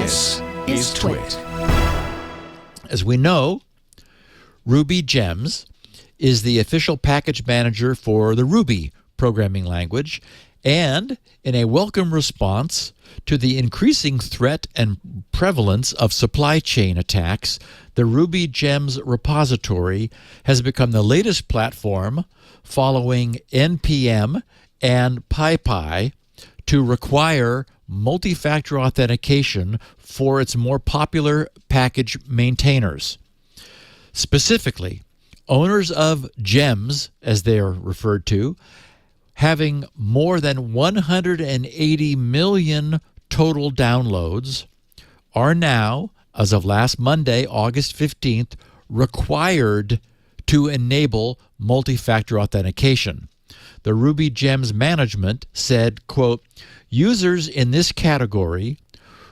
This is TWiT. As we know, RubyGems is the official package manager for the Ruby programming language, and in a welcome response to the increasing threat and prevalence of supply chain attacks, the RubyGems repository has become the latest platform following NPM and PyPI to require multi-factor authentication for its more popular package maintainers. Specifically, owners of gems, as they are referred to, having more than 180 million total downloads, are now, as of last Monday, August 15th, required to enable multi-factor authentication. The RubyGems management said, quote, "Users in this category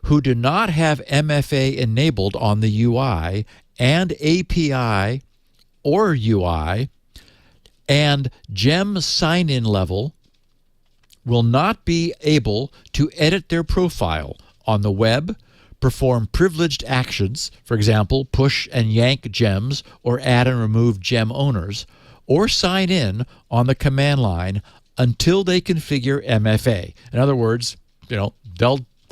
who do not have MFA enabled on the UI and API or UI and gem sign-in level will not be able to edit their profile on the web, perform privileged actions, for example, push and yank gems or add and remove gem owners, or sign in on the command line until they configure MFA." In other words, they'll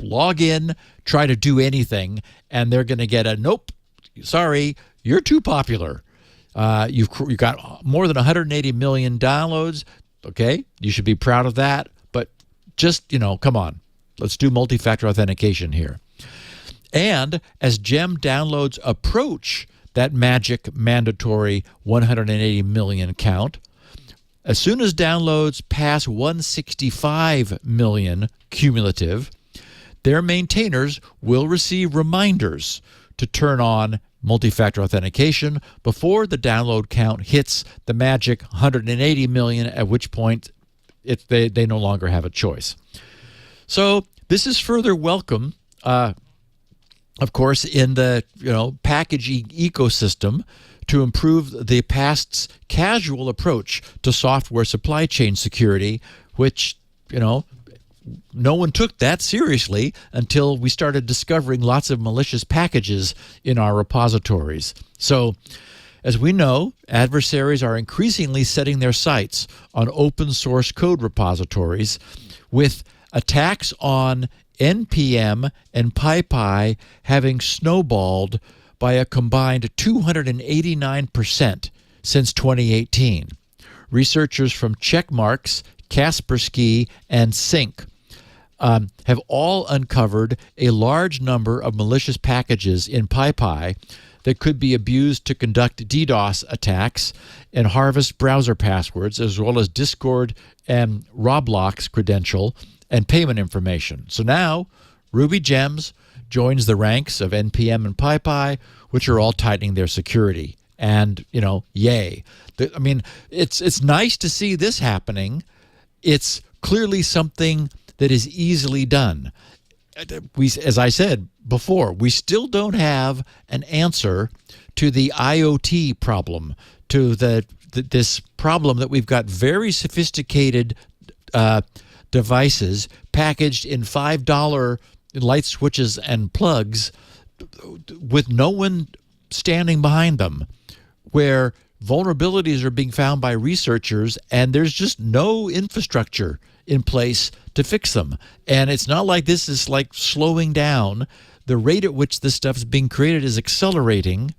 log in, try to do anything, and they're going to get a nope, sorry, you're too popular. You've got more than 180 million downloads. Okay, you should be proud of that, but just, come on. Let's do multi-factor authentication here. And as gem downloads approach that magic mandatory 180 million count, as soon as downloads pass 165 million cumulative, their maintainers will receive reminders to turn on multi-factor authentication before the download count hits the magic 180 million, at which point they no longer have a choice. So this is further welcome, of course, in the package ecosystem to improve the past's casual approach to software supply chain security, which no one took that seriously until we started discovering lots of malicious packages in our repositories. So, as we know, adversaries are increasingly setting their sights on open source code repositories, with attacks on NPM and PyPI having snowballed by a combined 289% since 2018. Researchers from Checkmarx, Kaspersky, and Sync have all uncovered a large number of malicious packages in PyPI that could be abused to conduct DDoS attacks and harvest browser passwords, as well as Discord and Roblox credential and payment information. So now RubyGems joins the ranks of NPM and PyPI, which are all tightening their security. And, yay. It's nice to see this happening. It's clearly something that is easily done. As I said before, we still don't have an answer to the IoT problem, to this problem that we've got very sophisticated devices packaged in $5 light switches and plugs with no one standing behind them, where vulnerabilities are being found by researchers and there's just no infrastructure in place to fix them. And it's not like this is like slowing down. The rate at which this stuff is being created is accelerating,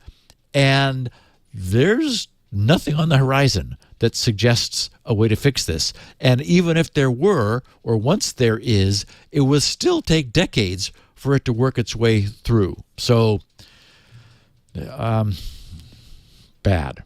and there's nothing on the horizon that suggests a way to fix this. And even if there were, or once there is, it will still take decades for it to work its way through. So, bad.